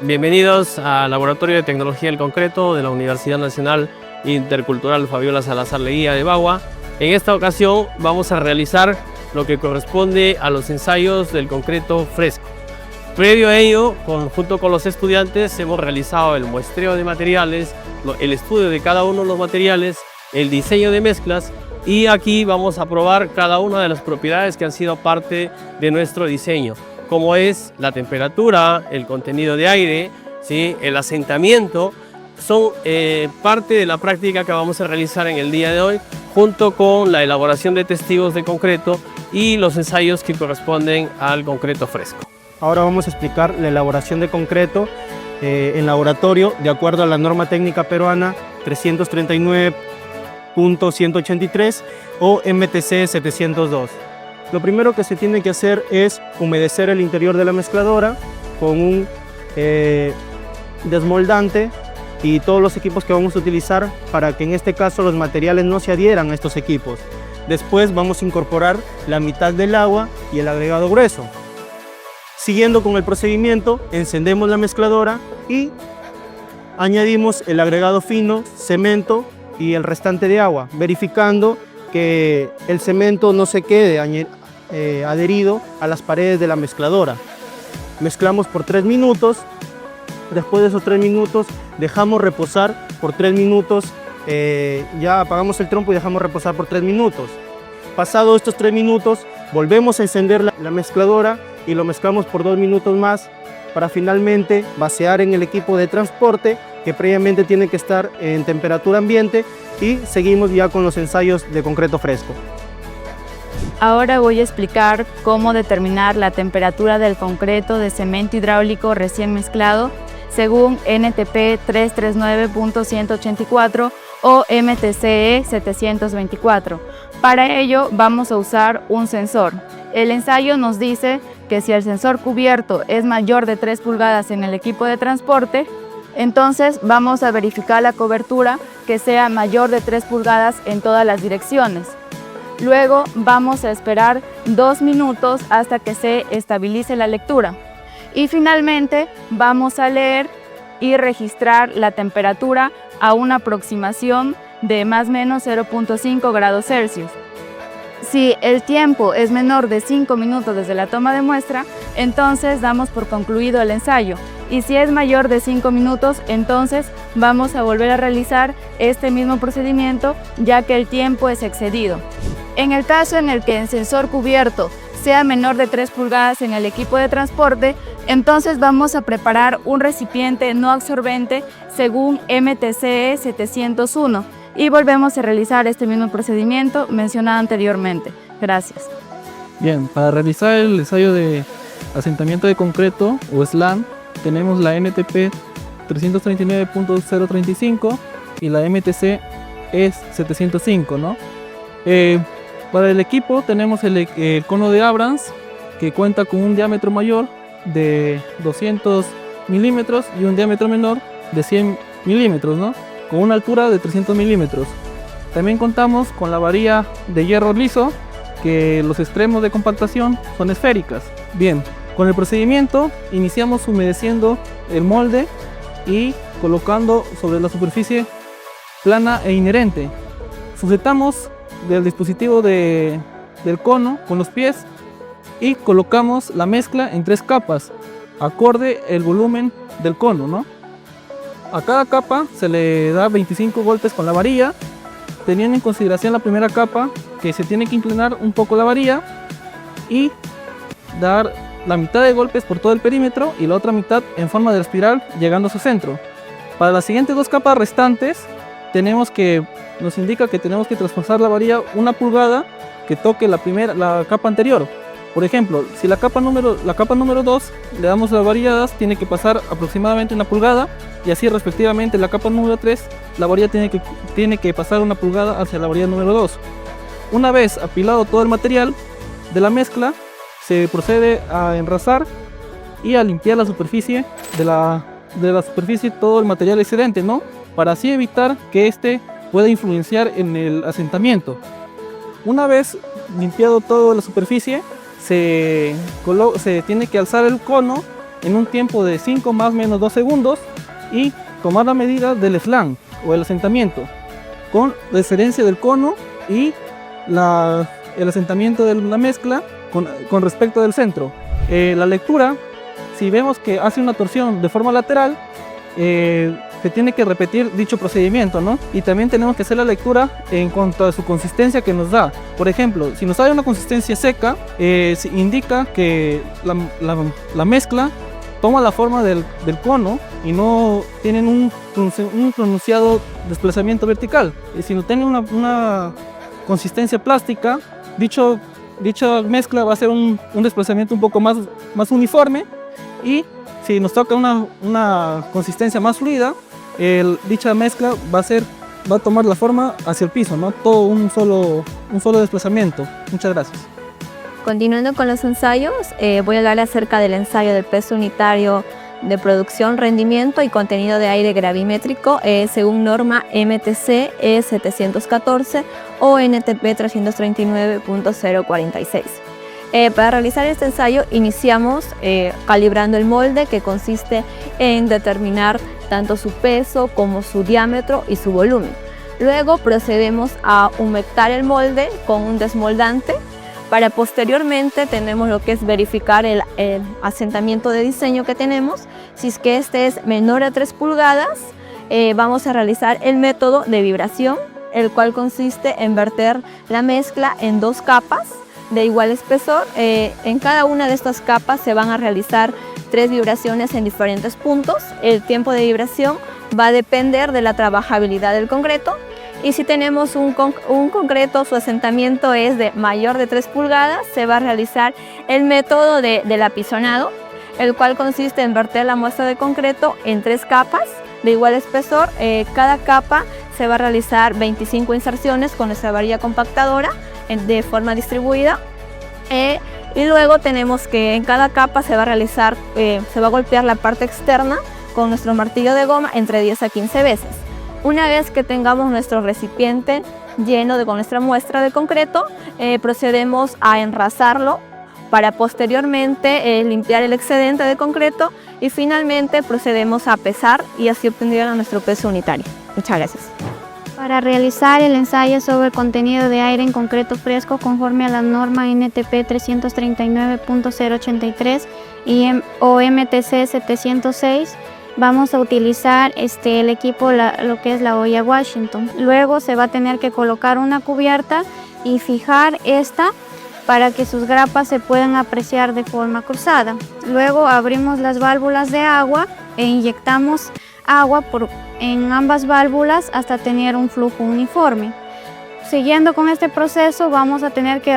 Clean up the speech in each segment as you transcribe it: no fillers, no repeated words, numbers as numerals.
Bienvenidos al Laboratorio de Tecnología del Concreto de la Universidad Nacional Intercultural Fabiola Salazar Leguía de Bagua. En esta ocasión vamos a realizar lo que corresponde a los ensayos del concreto fresco. Previo a ello, junto con los estudiantes, hemos realizado el muestreo de materiales, el estudio de cada uno de los materiales, el diseño de mezclas, y aquí vamos a probar cada una de las propiedades que han sido parte de nuestro diseño, como es la temperatura, el contenido de aire, ¿sí? El asentamiento. Son parte de la práctica que vamos a realizar en el día de hoy, junto con la elaboración de testigos de concreto y los ensayos que corresponden al concreto fresco. Ahora vamos a explicar la elaboración de concreto en laboratorio de acuerdo a la norma técnica peruana 339.183 o MTC 702. Lo primero que se tiene que hacer es humedecer el interior de la mezcladora con un desmoldante y todos los equipos que vamos a utilizar para que en este caso los materiales no se adhieran a estos equipos. Después vamos a incorporar la mitad del agua y el agregado grueso. Siguiendo con el procedimiento, encendemos la mezcladora y añadimos el agregado fino, cemento y el restante de agua, verificando que el cemento no se quede adherido a las paredes de la mezcladora. Mezclamos por 3 minutos. Después de esos 3 minutos dejamos reposar por 3 minutos. Ya apagamos el trompo y dejamos reposar por 3 minutos. Pasados estos 3 minutos volvemos a encender la mezcladora y lo mezclamos por 2 minutos más para finalmente vaciar en el equipo de transporte, que previamente tiene que estar en temperatura ambiente, y seguimos ya con los ensayos de concreto fresco. Ahora voy a explicar cómo determinar la temperatura del concreto de cemento hidráulico recién mezclado según NTP 339.184 o MTCE 724. Para ello vamos a usar un sensor. El ensayo nos dice que si el sensor cubierto es mayor de 3 pulgadas en el equipo de transporte, entonces vamos a verificar la cobertura que sea mayor de 3 pulgadas en todas las direcciones. Luego vamos a esperar 2 minutos hasta que se estabilice la lectura. Y finalmente vamos a leer y registrar la temperatura a una aproximación de más o menos 0.5 grados Celsius. Si el tiempo es menor de 5 minutos desde la toma de muestra, entonces damos por concluido el ensayo. Y si es mayor de 5 minutos, entonces vamos a volver a realizar este mismo procedimiento, ya que el tiempo es excedido. En el caso en el que el sensor cubierto sea menor de 3 pulgadas en el equipo de transporte, entonces vamos a preparar un recipiente no absorbente según MTCE 701 y volvemos a realizar este mismo procedimiento mencionado anteriormente. Gracias. Bien, para realizar el ensayo de asentamiento de concreto o SLAM, tenemos la NTP 339.035 y la MTC es 705, ¿no? Para el equipo tenemos el cono de Abrams, que cuenta con un diámetro mayor de 200 milímetros y un diámetro menor de 100 milímetros, ¿no? Con una altura de 300 milímetros. También contamos con la varilla de hierro liso, que los extremos de compactación son esféricas. Bien, con el procedimiento iniciamos humedeciendo el molde y colocando sobre la superficie plana e inherente. Sujetamos del dispositivo del cono con los pies y colocamos la mezcla en 3 capas, acorde el volumen del cono, ¿no? A cada capa se le da 25 golpes con la varilla, teniendo en consideración la primera capa, que se tiene que inclinar un poco la varilla y dar la mitad de golpes por todo el perímetro y la otra mitad en forma de espiral llegando a su centro. Para las siguientes 2 capas restantes nos indica que tenemos que traspasar la varilla 1 pulgada que toque la capa anterior. Por ejemplo, si la capa número 2 le damos las varilladas, tiene que pasar aproximadamente 1 pulgada, y así respectivamente la capa número 3, la varilla tiene que pasar 1 pulgada hacia la varilla número 2. Una vez apilado todo el material de la mezcla, se procede a enrasar y a limpiar la superficie de la superficie, todo el material excedente, ¿no? Para así evitar que este pueda influenciar en el asentamiento. Una vez limpiado toda la superficie, se tiene que alzar el cono en un tiempo de 5 más o menos 2 segundos y tomar la medida del slang o el asentamiento con referencia del cono y el asentamiento de la mezcla con respecto del centro. La lectura, si vemos que hace una torsión de forma lateral, se tiene que repetir dicho procedimiento, ¿no? Y también tenemos que hacer la lectura en cuanto a su consistencia que nos da. Por ejemplo, si nos da una consistencia seca, indica que la mezcla toma la forma del cono y no tienen un pronunciado desplazamiento vertical. Y si no tienen una consistencia plástica, dicha mezcla va a ser un desplazamiento un poco más uniforme, y si nos toca una consistencia más fluida, dicha mezcla va a tomar la forma hacia el piso, ¿no? Todo un solo desplazamiento. Muchas gracias. Continuando con los ensayos, voy a hablar acerca del ensayo del peso unitario de producción, rendimiento y contenido de aire gravimétrico según norma MTC E714 o NTP 339.046. Para realizar este ensayo iniciamos calibrando el molde, que consiste en determinar tanto su peso como su diámetro y su volumen. Luego procedemos a humectar el molde con un desmoldante. Para posteriormente tenemos lo que es verificar el asentamiento de diseño que tenemos. Si es que este es menor a 3 pulgadas, vamos a realizar el método de vibración, el cual consiste en verter la mezcla en 2 capas de igual espesor. En cada una de estas capas se van a realizar 3 vibraciones en diferentes puntos. El tiempo de vibración va a depender de la trabajabilidad del concreto. Y si tenemos un concreto, su asentamiento es de mayor de 3 pulgadas, se va a realizar el método del apisonado, el cual consiste en verter la muestra de concreto en 3 capas de igual espesor. Cada capa se va a realizar 25 inserciones con nuestra varilla compactadora de forma distribuida. Y luego tenemos que en cada capa se va a golpear la parte externa con nuestro martillo de goma entre 10 a 15 veces. Una vez que tengamos nuestro recipiente lleno con nuestra muestra de concreto, procedemos a enrasarlo para posteriormente limpiar el excedente de concreto, y finalmente procedemos a pesar y así obtener nuestro peso unitario. Muchas gracias. Para realizar el ensayo sobre el contenido de aire en concreto fresco conforme a la norma NTP 339.083 o MTC 706, vamos a utilizar el equipo, lo que es la olla Washington. Luego se va a tener que colocar una cubierta y fijar esta para que sus grapas se puedan apreciar de forma cruzada. Luego abrimos las válvulas de agua e inyectamos agua en ambas válvulas hasta tener un flujo uniforme. Siguiendo con este proceso, vamos a tener que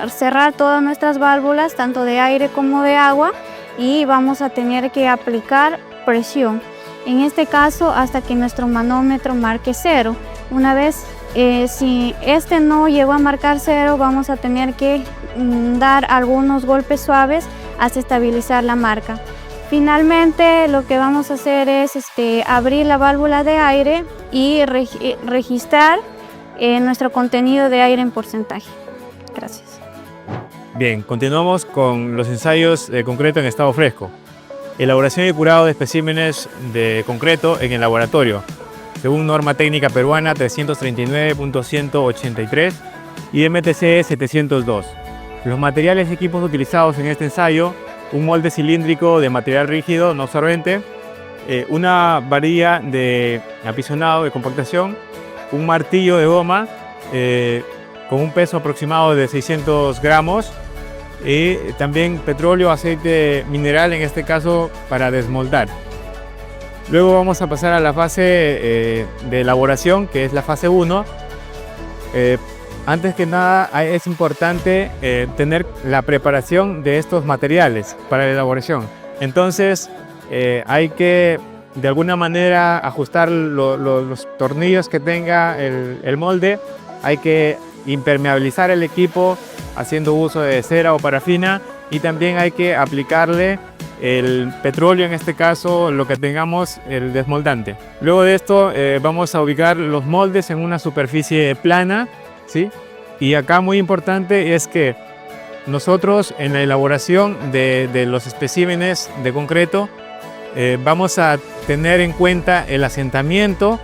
cerrar todas nuestras válvulas, tanto de aire como de agua, y vamos a tener que aplicar presión, en este caso hasta que nuestro manómetro marque 0. Una vez, si este no llegó a marcar 0, vamos a tener que dar algunos golpes suaves hasta estabilizar la marca. Finalmente, lo que vamos a hacer es abrir la válvula de aire y registrar nuestro contenido de aire en porcentaje. Gracias. Bien, continuamos con los ensayos de concreto en estado fresco. Elaboración y curado de especímenes de concreto en el laboratorio, según norma técnica peruana 339.183 y MTC 702. Los materiales y equipos utilizados en este ensayo: un molde cilíndrico de material rígido no absorbente, una varilla de apisonado de compactación, un martillo de goma con un peso aproximado de 600 gramos, y también petróleo, aceite mineral, en este caso para desmoldar. Luego vamos a pasar a la fase de elaboración, que es la fase 1. Antes que nada es importante tener la preparación de estos materiales para la elaboración. Entonces hay que de alguna manera ajustar los tornillos que tenga el molde. Hay que impermeabilizar el equipo haciendo uso de cera o parafina, y también hay que aplicarle el petróleo, en este caso lo que tengamos, el desmoldante. Luego de esto vamos a ubicar los moldes en una superficie plana, ¿sí? Y acá muy importante es que nosotros en la elaboración de los especímenes de concreto vamos a tener en cuenta el asentamiento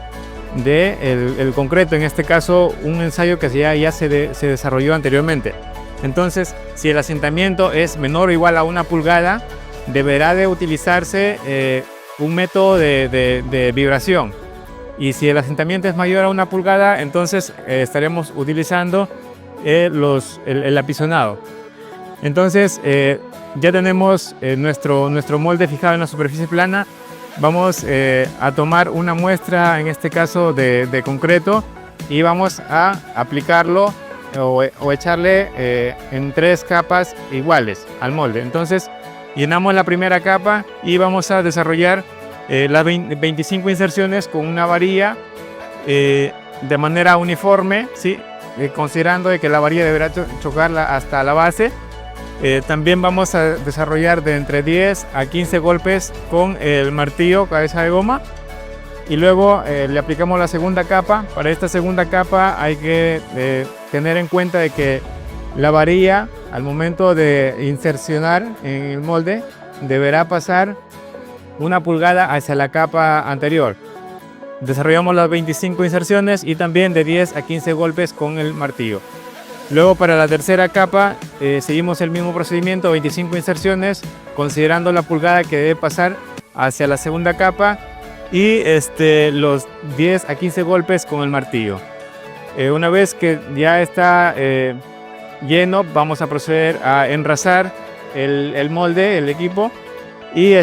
del concreto, en este caso un ensayo que ya se desarrolló anteriormente. Entonces, si el asentamiento es menor o igual a 1 pulgada, deberá de utilizarse un método de vibración. Y si el asentamiento es mayor a 1 pulgada, entonces estaremos utilizando el apisonado. Entonces, ya tenemos nuestro molde fijado en la superficie plana. Vamos a tomar una muestra, en este caso de concreto, y vamos a aplicarlo o echarle en 3 capas iguales al molde. Entonces, llenamos la primera capa y vamos a desarrollar las 25 inserciones con una varilla de manera uniforme, ¿sí? Considerando de que la varilla deberá chocarla hasta la base. También vamos a desarrollar de entre 10 a 15 golpes con el martillo cabeza de goma, y luego le aplicamos la segunda capa. Para esta segunda capa hay que tener en cuenta de que la varilla, al momento de insercionar en el molde, deberá pasar 1 pulgada hacia la capa anterior. Desarrollamos las 25 inserciones y también de 10 a 15 golpes con el martillo. Luego, para la tercera capa seguimos el mismo procedimiento, 25 inserciones, considerando la pulgada que debe pasar hacia la segunda capa, y los 10 a 15 golpes con el martillo. Una vez que ya está lleno, vamos a proceder a enrasar el molde, el equipo, y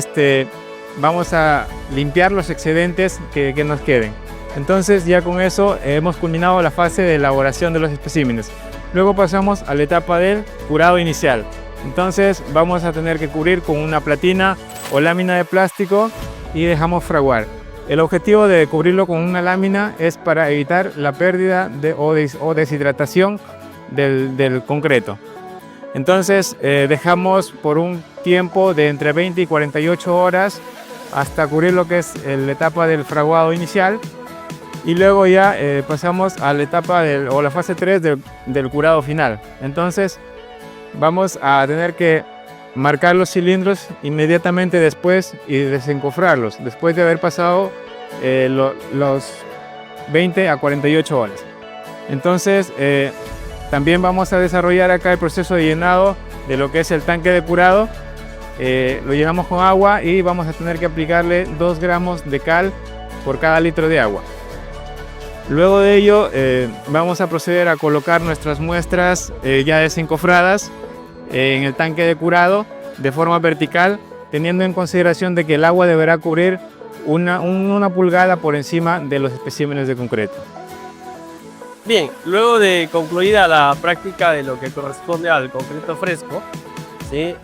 vamos a limpiar los excedentes que nos queden. Entonces, ya con eso hemos culminado la fase de elaboración de los especímenes. Luego pasamos a la etapa del curado inicial. Entonces vamos a tener que cubrir con una platina o lámina de plástico y dejamos fraguar. El objetivo de cubrirlo con una lámina es para evitar la pérdida o deshidratación del concreto. Entonces dejamos por un tiempo de entre 20 y 48 horas hasta cubrir lo que es la etapa del fraguado inicial. Y luego ya pasamos a la etapa o la fase 3 del curado final. Entonces vamos a tener que marcar los cilindros inmediatamente después y desencofrarlos, después de haber pasado los 20 a 48 horas. Entonces también vamos a desarrollar acá el proceso de llenado de lo que es el tanque de curado. Lo llenamos con agua y vamos a tener que aplicarle 2 gramos de cal por cada litro de agua. Luego de ello vamos a proceder a colocar nuestras muestras ya desencofradas en el tanque de curado de forma vertical, teniendo en consideración de que el agua deberá cubrir una pulgada por encima de los especímenes de concreto. Bien, luego de concluida la práctica de lo que corresponde al concreto fresco, ¿sí?,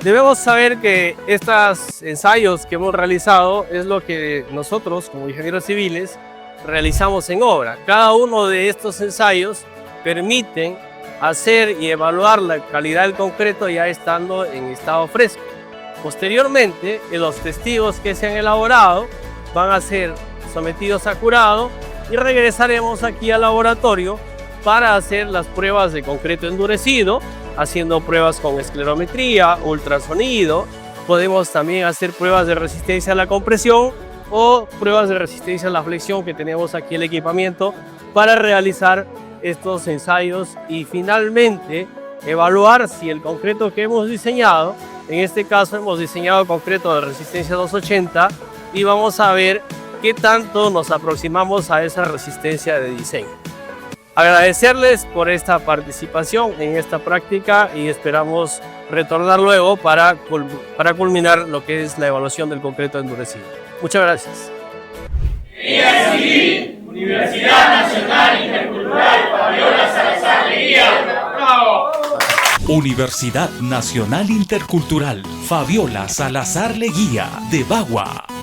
debemos saber que estos ensayos que hemos realizado es lo que nosotros como ingenieros civiles realizamos en obra. Cada uno de estos ensayos permiten hacer y evaluar la calidad del concreto ya estando en estado fresco. Posteriormente, los testigos que se han elaborado van a ser sometidos a curado y regresaremos aquí al laboratorio para hacer las pruebas de concreto endurecido, haciendo pruebas con esclerometría, ultrasonido. Podemos también hacer pruebas de resistencia a la compresión o pruebas de resistencia a la flexión, que tenemos aquí el equipamiento para realizar estos ensayos y finalmente evaluar si el concreto que hemos diseñado, en este caso hemos diseñado concreto de resistencia 280, y vamos a ver qué tanto nos aproximamos a esa resistencia de diseño. Agradecerles por esta participación en esta práctica y esperamos retornar luego para culminar lo que es la evaluación del concreto endurecido. Muchas gracias. Ingeniería Civil, Universidad Nacional Intercultural Fabiola Salazar Leguía. ¡Bravo! Universidad Nacional Intercultural Fabiola Salazar Leguía de Bagua.